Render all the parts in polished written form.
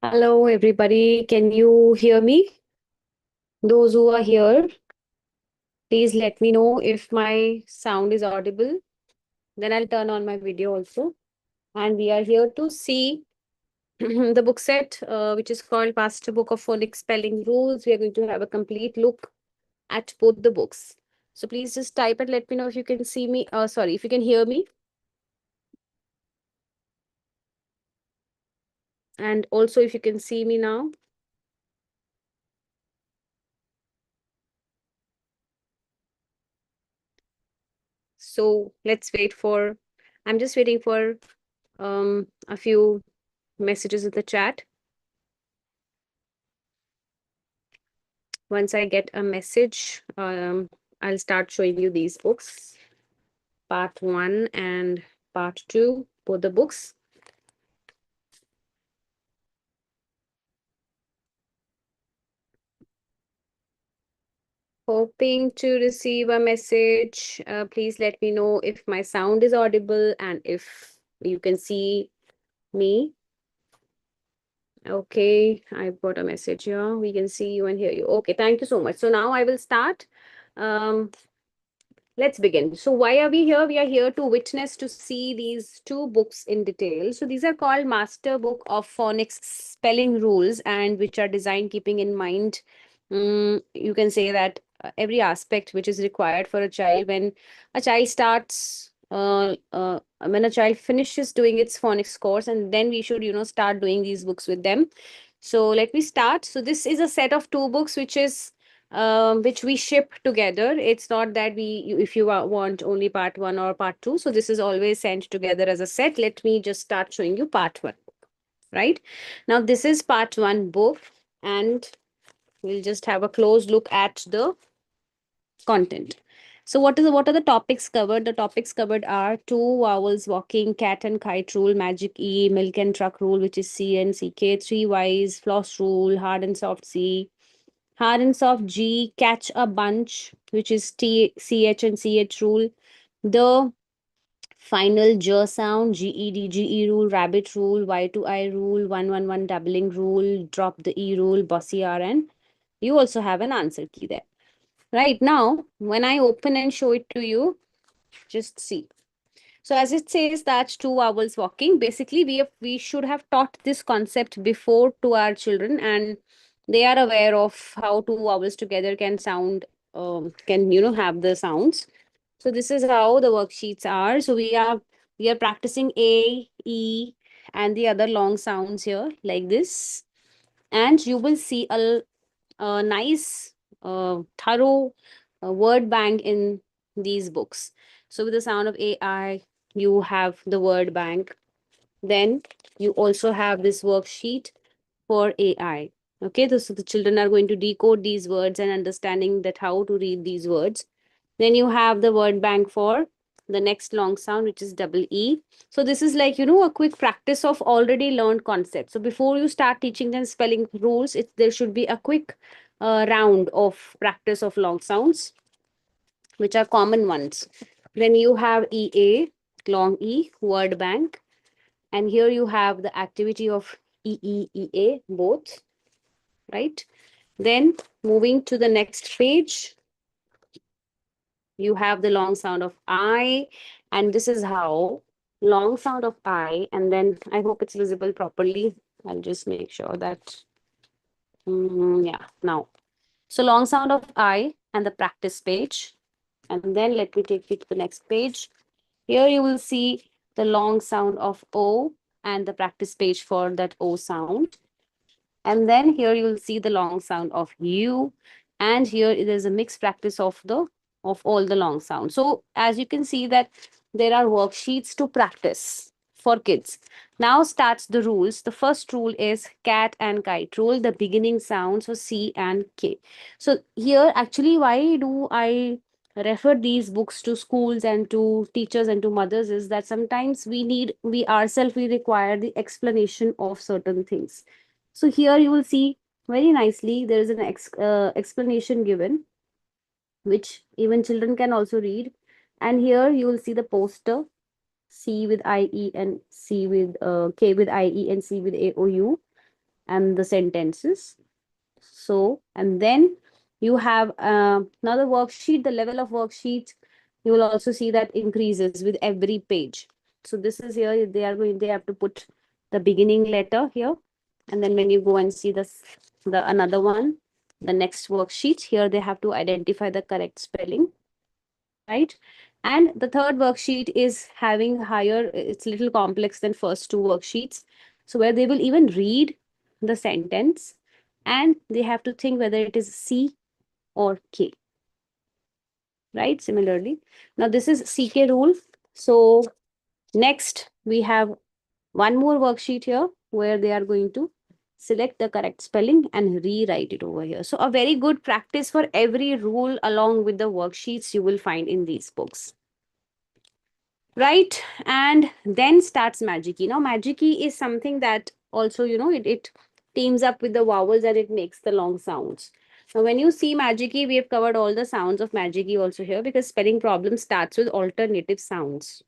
Hello, everybody. Can you hear me? Those who are here, please let me know if my sound is audible. Then I'll turn on my video also. And we are here to see the book set, which is called Master Book of Phonics Spelling Rules. We are going to have a complete look at both the books. So please just type and let me know if you can see me. Sorry, if you can hear me. And also if you can see me now. So let's wait for, I'm just waiting for a few messages in the chat. Once I get a message, I'll start showing you these books, part 1 and part 2, both the books. Hoping to receive a message. Please let me know if my sound is audible and if you can see me. Okay, I've got a message here. We can see you and hear you. Okay, thank you so much. So now I will start. Um, Let's begin. So why are we here? We are here to witness to see these two books in detail. So these are called Master Book of Phonics Spelling Rules, and which are designed keeping in mind, you can say that every aspect which is required for a child when a child starts, when a child finishes doing its phonics course, and then we should, start doing these books with them. So let me start. So this is a set of two books which we ship together. It's not that if you want only part 1 or part 2. So this is always sent together as a set. Let me just start showing you part 1, right? Now this is part 1 book, and we'll just have a close look at the content. So what are the topics covered? The topics covered are two vowels walking, cat and kite rule, magic E, milk and truck rule, which is C and CK, three Y's, floss rule, hard and soft C, hard and soft G, catch a bunch, which is T, CH and CH rule. The final J sound, GED, GE rule, rabbit rule, Y to I rule, 111 doubling rule, drop the E rule, bossy R, and you also have an answer key there. Right now, when I open and show it to you, just see. So as it says that two vowels walking, basically we should have taught this concept before to our children, and they are aware of how two vowels together can sound, can have the sounds. So this is how the worksheets are. So we are practicing A, E, and the other long sounds here like this, and you will see a nice, thorough word bank in these books. So with the sound of AI, you have the word bank. Then you also have this worksheet for AI. Okay, so the children are going to decode these words and understanding that how to read these words. Then you have the word bank for the next long sound, which is double E. So this is like, a quick practice of already learned concepts. So before you start teaching them spelling rules, there should be a quick round of practice of long sounds, which are common ones. Then you have EA, long E, word bank. And here you have the activity of EE, both, right? Then moving to the next page, you have the long sound of I, and this is how long sound of I, and then I hope it's visible properly. I'll just make sure that, yeah, now. So long sound of I and the practice page. And then let me take you to the next page. Here you will see the long sound of O and the practice page for that O sound. And then here you will see the long sound of U. And here it is a mixed practice of all the long sounds. So as you can see that there are worksheets to practice for kids. Now starts the rules. The first rule is cat and kite rule, the beginning sounds for C and K. So here actually why do I refer these books to schools and to teachers and to mothers is that sometimes we ourselves we require the explanation of certain things. So here you will see very nicely there is an explanation given, which even children can also read. And here you will see the poster, C with IE and C with K with IE and C with AOU. and the sentences. So, and then you have another worksheet. The level of worksheet, you will also see that increases with every page. So this is here, they have to put the beginning letter here. And then when you go and see this, the another one, the next worksheet, here they have to identify the correct spelling, right? And the third worksheet is having higher, it's a little complex than first two worksheets. So where they will even read the sentence and they have to think whether it is C or K, right? Similarly. Now this is CK rule. So next we have one more worksheet here where they are going to select the correct spelling and rewrite it over here. So a very good practice for every rule along with the worksheets you will find in these books. Right? And then starts magic key. Now, magic key is something that also, it teams up with the vowels and it makes the long sounds. Now, when you see magic key, we have covered all the sounds of magic key also here because spelling problem starts with alternative sounds.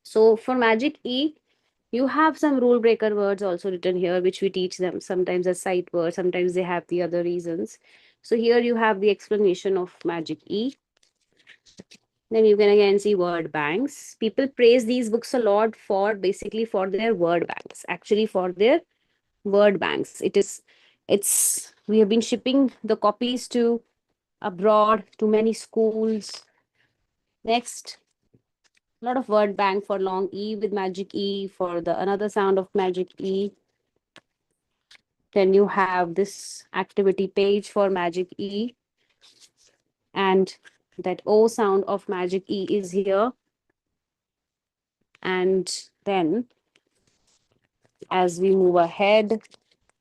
So, for magic E, you have some rule breaker words also written here, which we teach them sometimes as sight words, sometimes they have the other reasons. So, here you have the explanation of magic E. Then you can again see word banks. People praise these books a lot for basically for their word banks. Actually, for their word banks. We have been shipping the copies to abroad to many schools. Next, a lot of word bank for long E with magic E for the another sound of magic E. Then you have this activity page for magic E. And that O sound of magic E is here. And then as we move ahead,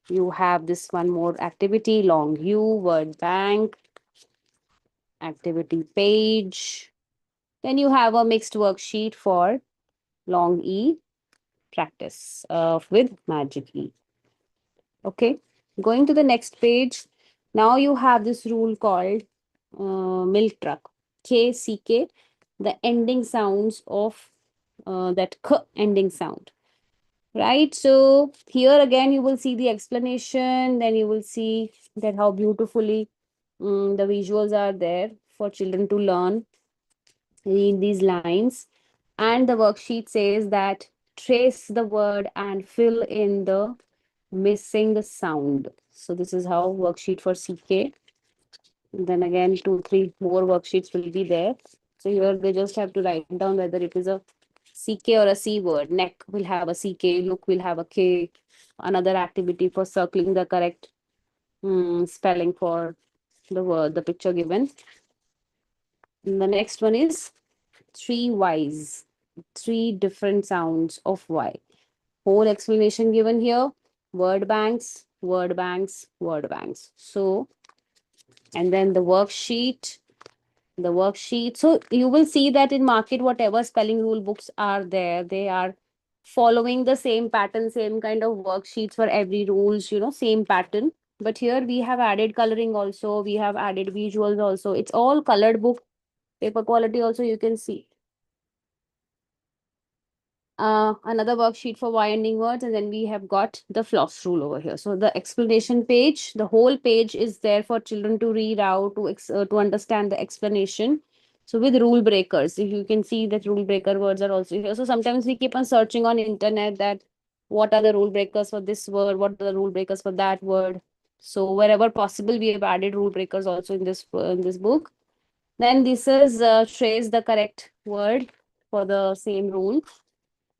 you have this one more activity, long U, word bank, activity page. Then you have a mixed worksheet for long E practice with magic E. Okay, going to the next page. Now you have this rule called milk truck, KCK, the ending sounds of that K ending sound. Right, so here again you will see the explanation, then you will see that how beautifully the visuals are there for children to learn, read these lines. And the worksheet says that trace the word and fill in the missing sound. So this is how worksheet for CK. Then again 2 3 more worksheets will be there. So here they just have to write down whether it is a CK or a C word. Neck will have a CK, look will have a K. Another activity for circling the correct spelling for the word, the picture given. And the next one is 3 Ys, 3 different sounds of Y. Whole explanation given here. Word banks, word banks, word banks. So, and then the worksheet. So you will see that in market, whatever spelling rule books are there, they are following the same pattern, same kind of worksheets for every rules, same pattern. But here we have added coloring also, we have added visuals also. It's all colored book. Paper quality also you can see. Another worksheet for Y ending words, and then we have got the floss rule over here. So the explanation page, the whole page is there for children to read out, to understand the explanation. So with rule breakers, if you can see that rule breaker words are also here. So sometimes we keep on searching on internet that what are the rule breakers for this word, what are the rule breakers for that word. So wherever possible, we have added rule breakers also in this book. Then this is trace the correct word for the same rule.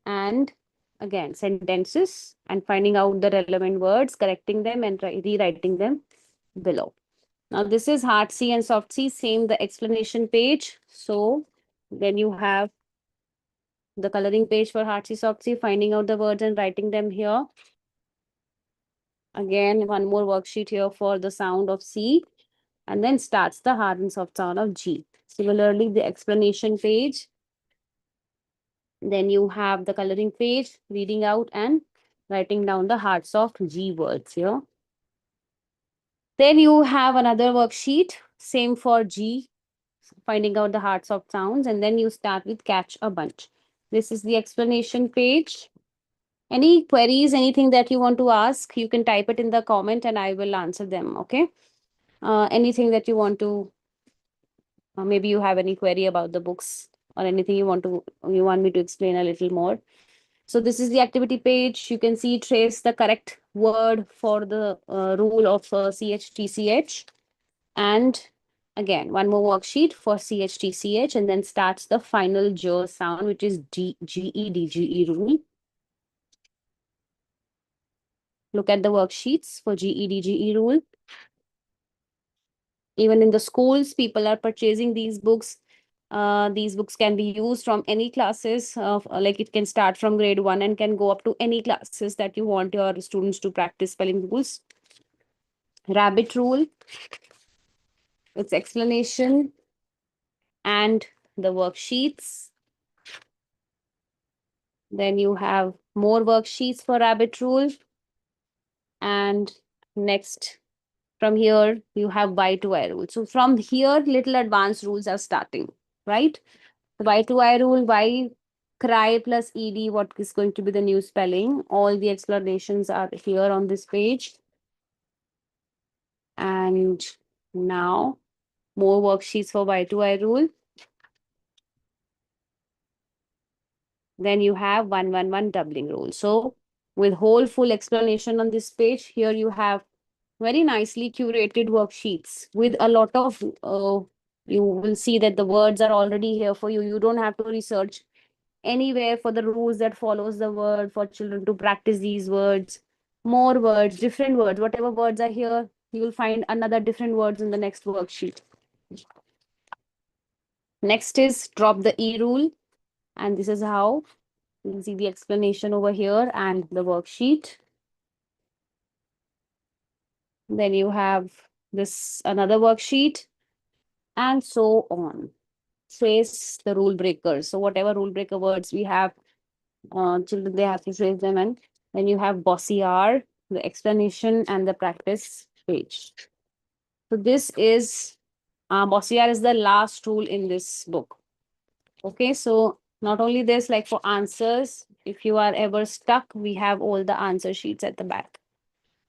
And again, sentences and finding out the relevant words, correcting them and rewriting them below. Now, this is hard C and soft C, same the explanation page. So then you have the coloring page for hard C, soft C, finding out the words and writing them here. Again, one more worksheet here for the sound of C, and then starts the hard and soft sound of G. Similarly, the explanation page. Then you have the coloring page, reading out and writing down the hard soft G words here. Then you have another worksheet, same for G, finding out the hard soft sounds, and then you start with catch a bunch. This is the explanation page. Any queries, anything that you want to ask, you can type it in the comment and I will answer them. Okay. Anything that you want to, maybe you have any query about the books or anything you want me to explain a little more. So this is the activity page. You can see trace the correct word for the rule of CHTCH. And again, one more worksheet for CHTCH, and then starts the final J sound, which is GEDGE rule. Look at the worksheets for GEDGE rule. Even in the schools, people are purchasing these books. These books can be used from any classes, like it can start from grade 1 and can go up to any classes that you want your students to practice spelling rules. Rabbit rule, its explanation, and the worksheets. Then you have more worksheets for rabbit rule. And next, from here, you have by to I rule. So from here, little advanced rules are starting, right? The Y to I rule, Y cry plus ed, what is going to be the new spelling? All the explanations are here on this page. And now more worksheets for Y to I rule. Then you have 111 doubling rule. So with whole full explanation on this page, here you have very nicely curated worksheets with a lot of, you will see that the words are already here for you. You don't have to research anywhere for the rules that follows the word for children to practice these words. More words, different words, whatever words are here, you will find another different words in the next worksheet. Next is drop the E rule. And this is how you can see the explanation over here and the worksheet. Then you have this another worksheet and so on. Trace the rule breakers. So whatever rule breaker words we have, children, they have to trace them. And then you have bossy R, the explanation and the practice page. So this is, bossy R is the last rule in this book. Okay, so not only this, like for answers, if you are ever stuck, we have all the answer sheets at the back.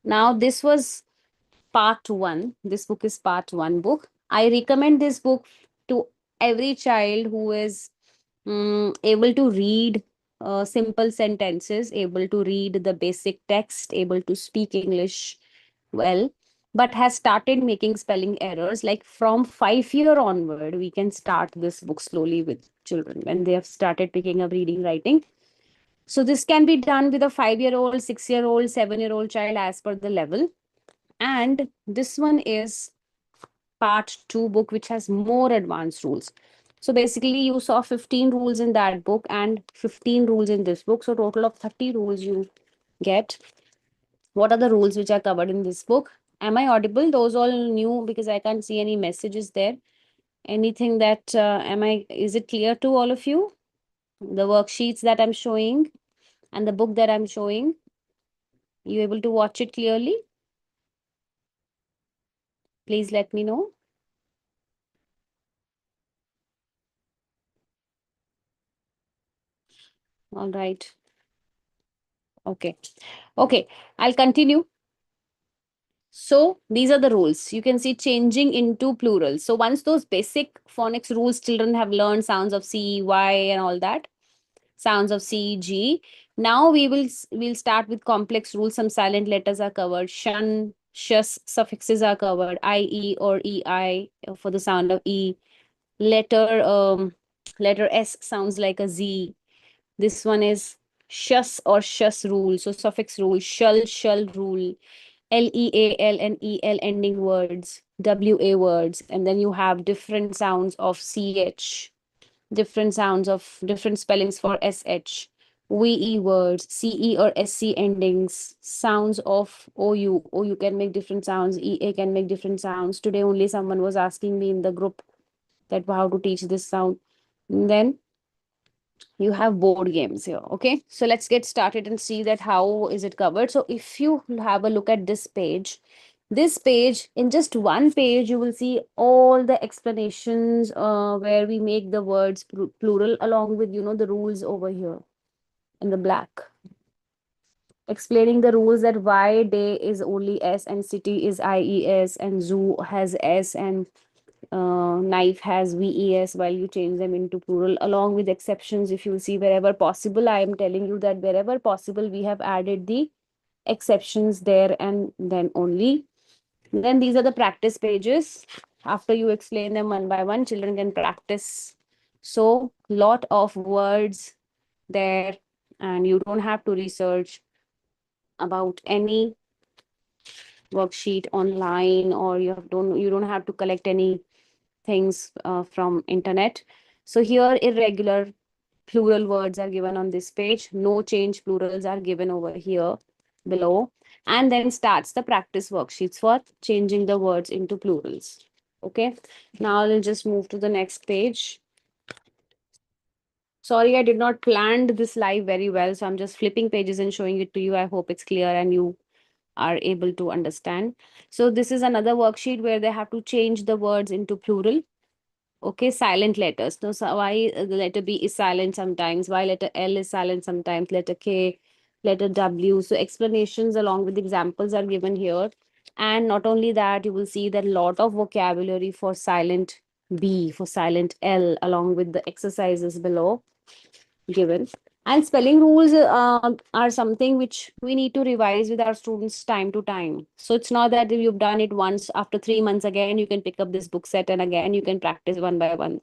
Now, this was part 1. This book is part 1 book. I recommend this book to every child who is able to read simple sentences, able to read the basic text, able to speak English well, but has started making spelling errors. Like from 5 year onward, we can start this book slowly with children when they have started picking up reading, writing. So this can be done with a 5 year old, 6 year old, 7 year old child as per the level. And this one is part 2 book, which has more advanced rules. So basically, you saw 15 rules in that book and 15 rules in this book. So total of 30 rules you get. What are the rules which are covered in this book? Am I audible? Those all new because I can't see any messages there. Anything that, is it clear to all of you? The worksheets that I'm showing and the book that I'm showing, you able to watch it clearly? Please let me know. All right. Okay. Okay. I'll continue. So these are the rules. You can see changing into plural. So once those basic phonics rules children have learned, sounds of C, Y, and all that, sounds of C, G. Now we'll start with complex rules. Some silent letters are covered. Shun, shus, suffixes are covered. IE or EI for the sound of E. Letter letter S sounds like a Z. This one is shus or shus rule. So suffix rule, shall rule. LEAL and EL ending words, WA words, and then you have different sounds of CH, different sounds of different spellings for SH, VE words, CE or SC endings, sounds of OU. OU can make different sounds, EA can make different sounds. Today only someone was asking me in the group that how to teach this sound. And then you have board games here. Okay, so let's get started and see that how is it covered. So if you have a look at this page, in just one page you will see all the explanations where we make the words plural along with the rules over here in the black. explaining the rules that why day is only S and city is IES and zoo has S and knife has VES, while you change them into plural along with exceptions. If you see wherever possible, I am telling you that wherever possible we have added the exceptions there, and then only. Then these are the practice pages. After you explain them one by one, children can practice. So lot of words there, and you don't have to research about any worksheet online, or you don't have to collect any things from internet. So here irregular plural words are given on this page. No change plurals are given over here below. And then starts the practice worksheets for changing the words into plurals. Okay. Now I'll just move to the next page. Sorry, I did not plan this live very well. So I'm just flipping pages and showing it to you. I hope it's clear and you are able to understand. So this is another worksheet where they have to change the words into plural. Okay, silent letters. No, so why the letter B is silent sometimes, why letter L is silent sometimes, letter K, letter W. So explanations along with examples are given here. And not only that, you will see that a lot of vocabulary for silent B, for silent L, along with the exercises below given. And spelling rules are something which we need to revise with our students time to time. So it's not that if you've done it once, after 3 months again, you can pick up this book set and again you can practice one by one.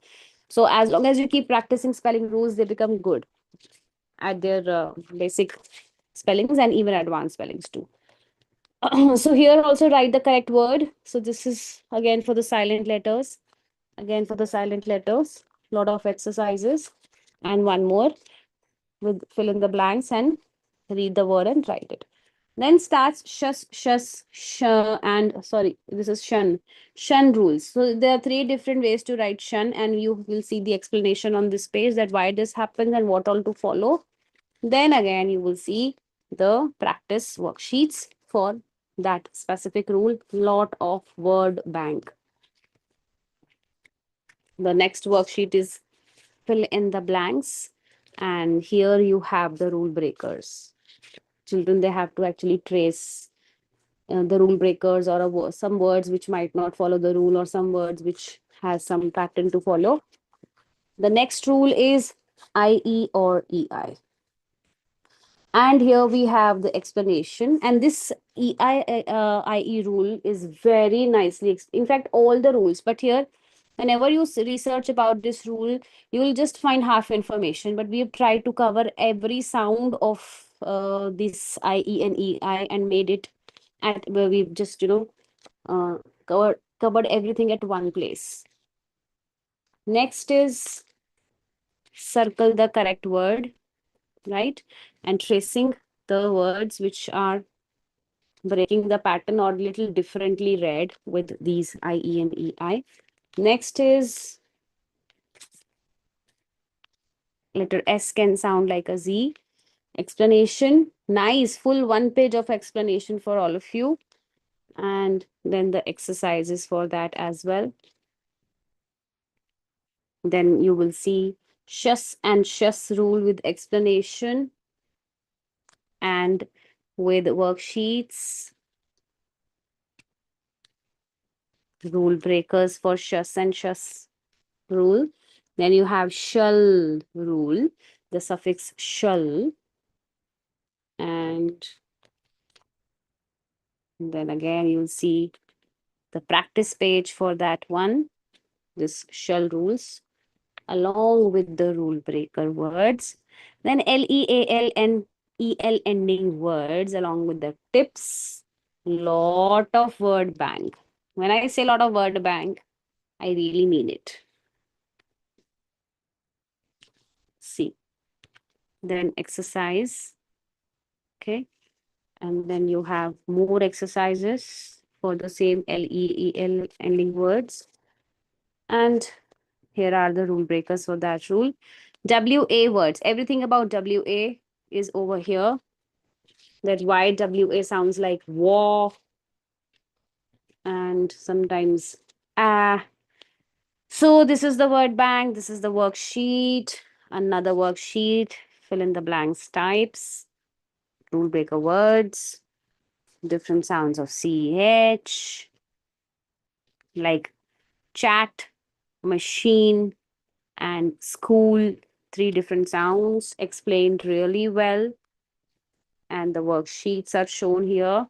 So as long as you keep practicing spelling rules, they become good at their basic spellings and even advanced spellings too. So here also write the correct word. So this is again for the silent letters. Again for the silent letters, lot of exercises. And one more with fill in the blanks and read the word and write it. Then starts and sorry, this is shun. Shun rules. So there are three different ways to write shun, and you will see the explanation on this page that why this happens and what all to follow. Then again, you will see the practice worksheets for that specific rule. Lot of word bank. The next worksheet is fill in the blanks, and here you have the rule breakers. Children, they have to actually trace the rule breakers, or some words which might not follow the rule, or some words which has some pattern to follow. The next rule is IE or EI. And here we have the explanation. And this IE rule is very nicely, in fact, all the rules. But here, whenever you research about this rule, you will just find half information. But we have tried to cover every sound of this IE and EI and made it at where we've just, covered everything at one place. Next is circle the correct word, right? And tracing the words which are breaking the pattern or little differently read with these IE and EI. Next is letter S can sound like a Z. Explanation, nice, full one page of explanation for all of you. And then the exercises for that as well. Then you will see shus and shus rule with explanation and with worksheets, rule breakers for shus and shus rule. Then you have shall rule, the suffix shall. And then again, you'll see the practice page for that one, this shall rules, along with the rule breaker words. Then LEAL and EL ending words along with the tips. Lot of word bank. When I say lot of word bank, I really mean it. See. Then exercise. Okay. And then you have more exercises for the same LEEL ending words. And here are the rule breakers for that rule. WA words. Everything about WA is over here. That why WA sounds like war and sometimes ah. So this is the word bank. This is the worksheet. Another worksheet. Fill in the blanks types. rule breaker words, different sounds of CH, like chat, machine, and school. Three different sounds explained really well. And the worksheets are shown here.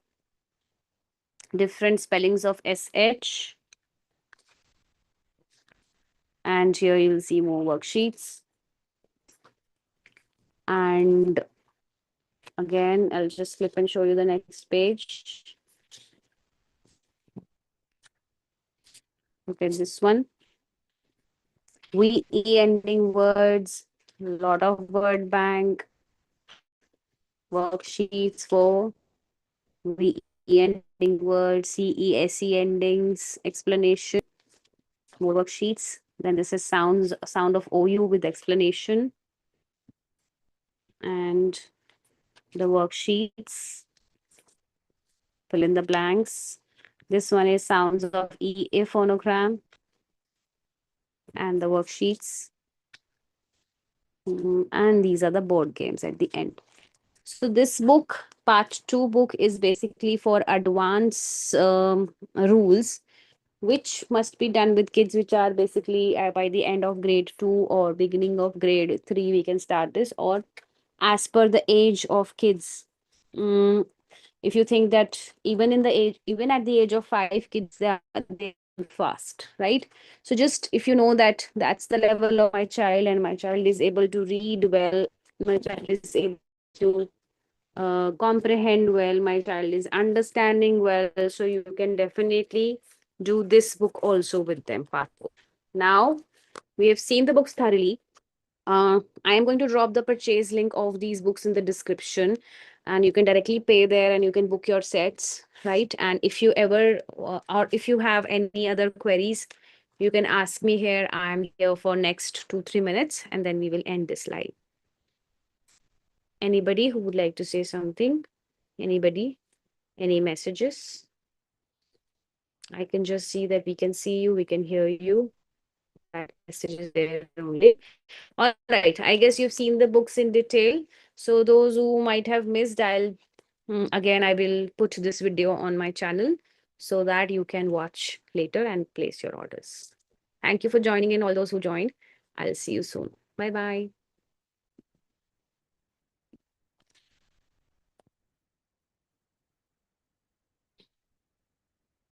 Different spellings of SH. And here you'll see more worksheets. And again, I'll just flip and show you the next page. Look at this one. VE ending words, lot of word bank, worksheets for VE ending words, CESE endings, explanation, more worksheets. Then this is sound of OU with explanation. And the worksheets, fill in the blanks. This one is sounds of EA phonogram and the worksheets. And these are the board games at the end. So this book, part 2 book, is basically for advanced rules, which must be done with kids which are basically by the end of grade 2 or beginning of grade 3, we can start this, or as per the age of kids. Mm, if you think that even at the age of 5, kids they learn fast, right? So just if you know that that's the level of my child and my child is able to read well, my child is able to comprehend well, my child is understanding well, so you can definitely do this book also with them, part 4. Now we have seen the books thoroughly. I am going to drop the purchase link of these books in the description, and you can directly pay there and you can book your sets, right? And if you ever or if you have any other queries, you can ask me here. I'm here for next 2-3 minutes, and then we will end this live. Anybody who would like to say something? Anybody? Any messages? I can just see that we can see you, we can hear you. That message is there only. All right, I guess you've seen the books in detail. So those who might have missed, again, I will put this video on my channel so that you can watch later and place your orders. Thank you for joining in, all those who joined. I'll see you soon. Bye-bye.